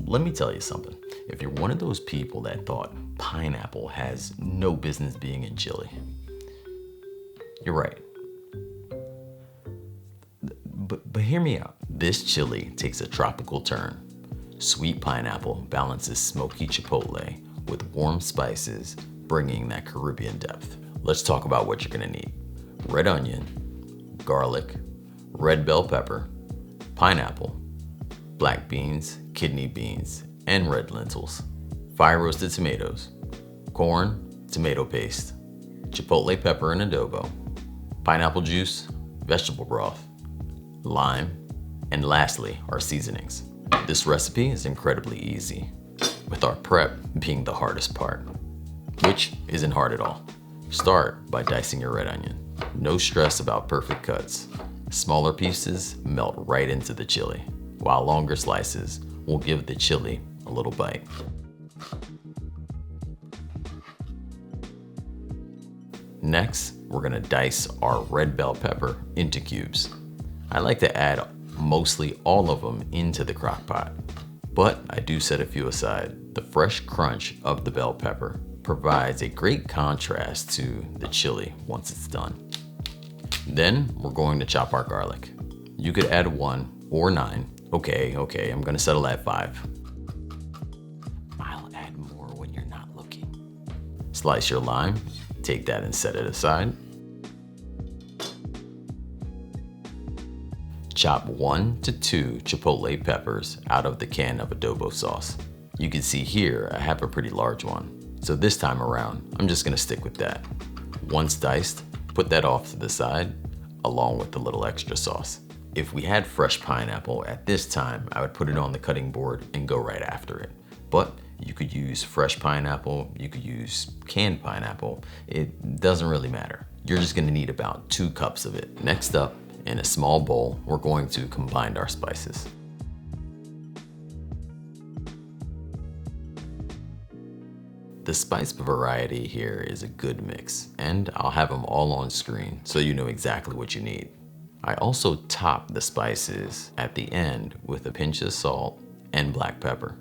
let me tell you something. If you're one of those people that thought pineapple has no business being in chili, you're right. But hear me out. This chili takes a tropical turn. Sweet pineapple balances smoky chipotle with warm spices, bringing that Caribbean depth. Let's talk about what you're gonna need. Red onion, garlic, red bell pepper, pineapple, black beans, kidney beans, and red lentils, fire roasted tomatoes, corn, tomato paste, chipotle pepper and adobo, pineapple juice, vegetable broth, lime, and lastly, our seasonings. This recipe is incredibly easy, with our prep being the hardest part, which isn't hard at all. Start by dicing your red onion. No stress about perfect cuts. Smaller pieces melt right into the chili, while longer slices will give the chili a little bite. Next, we're gonna dice our red bell pepper into cubes. I like to add mostly all of them into the crock pot, but I do set a few aside. The fresh crunch of the bell pepper provides a great contrast to the chili once it's done. Then we're going to chop our garlic. You could add 1 or 9. Okay, I'm gonna settle at 5. I'll add more when you're not looking. Slice your lime, take that and set it aside. Chop 1 to 2 chipotle peppers out of the can of adobo sauce. You can see here I have a pretty large one, so this time around I'm just gonna stick with that. Once diced, put that off to the side along with the little extra sauce. If we had fresh pineapple at this time, I would put it on the cutting board and go right after it. But you could use fresh pineapple, you could use canned pineapple. It doesn't really matter. You're just gonna need about 2 cups of it. Next up, in a small bowl, we're going to combine our spices. The spice variety here is a good mix, and I'll have them all on screen so you know exactly what you need. I also top the spices at the end with a pinch of salt and black pepper.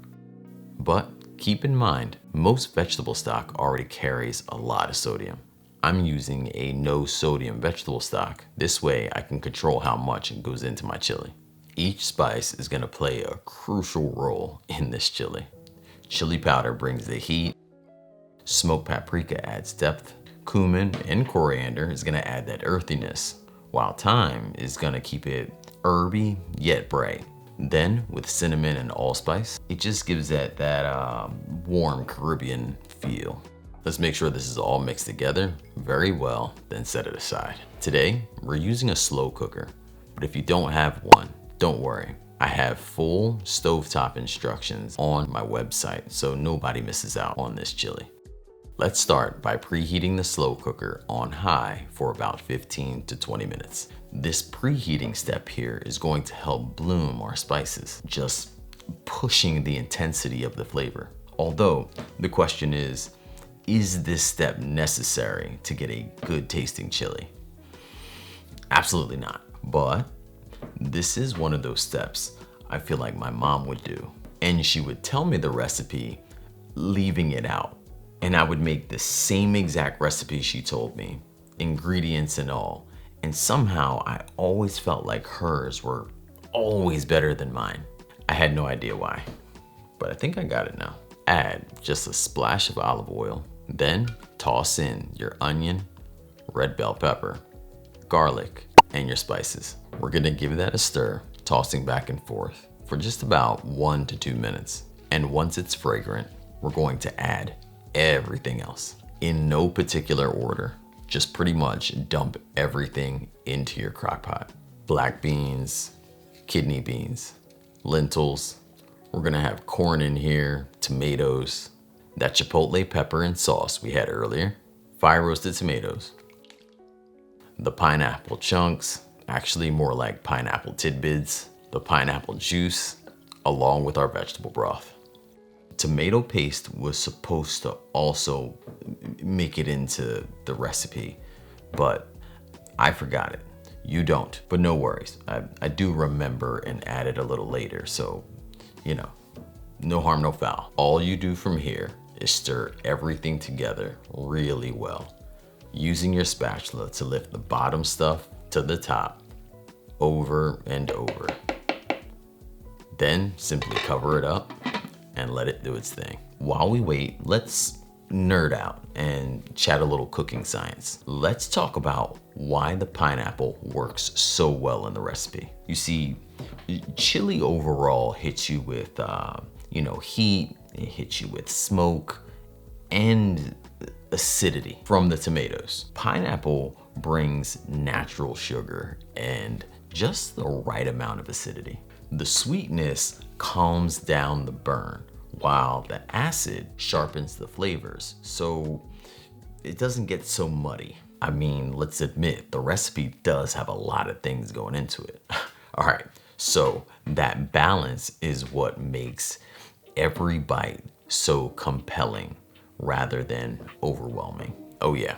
But keep in mind, most vegetable stock already carries a lot of sodium. I'm using a no sodium vegetable stock. This way I can control how much goes into my chili. Each spice is gonna play a crucial role in this chili. Chili powder brings the heat, smoked paprika adds depth, cumin and coriander is gonna add that earthiness, while thyme is gonna keep it herby yet bright. Then with cinnamon and allspice, it just gives that warm Caribbean feel. Let's make sure this is all mixed together very well, then set it aside. Today, we're using a slow cooker, but if you don't have one, don't worry. I have full stovetop instructions on my website, so nobody misses out on this chili. Let's start by preheating the slow cooker on high for about 15 to 20 minutes. This preheating step here is going to help bloom our spices, just pushing the intensity of the flavor. Although the question is this step necessary to get a good tasting chili? Absolutely not. But this is one of those steps I feel like my mom would do. And she would tell me the recipe, leaving it out. And I would make the same exact recipe she told me, ingredients and all. And somehow I always felt like hers were always better than mine. I had no idea why, but I think I got it now. Add just a splash of olive oil, then toss in your onion, red bell pepper, garlic, and your spices. We're gonna give that a stir, tossing back and forth for just about 1 to 2 minutes. And once it's fragrant, we're going to add everything else in no particular order. Just pretty much dump everything into your crock pot. Black beans, kidney beans, lentils. We're gonna have corn in here, tomatoes, that chipotle pepper and sauce we had earlier, fire roasted tomatoes, the pineapple chunks, actually more like pineapple tidbits, the pineapple juice, along with our vegetable broth. Tomato paste was supposed to also make it into the recipe, but I forgot it. You don't, but no worries. I do remember and add it a little later, so, you know, No harm, no foul. All you do from here is stir everything together really well, using your spatula to lift the bottom stuff to the top over and over. Then simply cover it up and let it do its thing. While we wait, let's nerd out and chat a little cooking science. Let's talk about why the pineapple works so well in the recipe. You see, chili overall hits you with heat, it hits you with smoke and acidity from the tomatoes. Pineapple brings natural sugar and just the right amount of acidity. The sweetness calms down the burn, while the acid sharpens the flavors, so it doesn't get so muddy. I mean, let's admit, the recipe does have a lot of things going into it. All right, so that balance is what makes every bite so compelling rather than overwhelming. Oh yeah,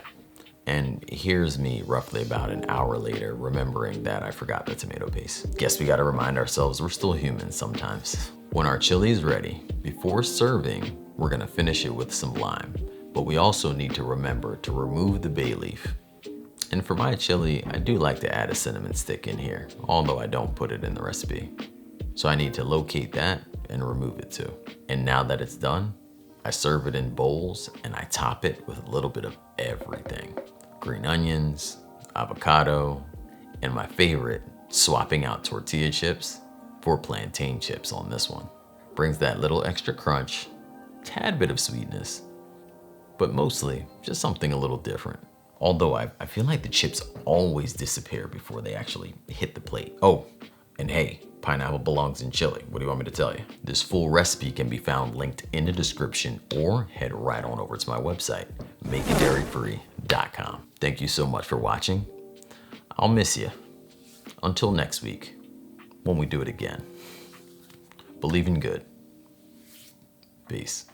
and here's me roughly about an hour later remembering that I forgot the tomato paste. Guess we gotta remind ourselves we're still human sometimes. When our chili is ready, before serving, we're gonna finish it with some lime, but we also need to remember to remove the bay leaf. And for my chili, I do like to add a cinnamon stick in here, although I don't put it in the recipe. So I need to locate that and remove it too. And now that it's done, I serve it in bowls and I top it with a little bit of everything. Green onions, avocado, and my favorite, swapping out tortilla chips for plantain chips on this one. Brings that little extra crunch, tad bit of sweetness, but mostly just something a little different. Although I feel like the chips always disappear before they actually hit the plate. Oh, and hey, pineapple belongs in chili. What do you want me to tell you? This full recipe can be found linked in the description or head right on over to my website, makeitdairyfree.com. Thank you so much for watching. I'll miss you. Until next week, when we do it again. Believe in good. Peace.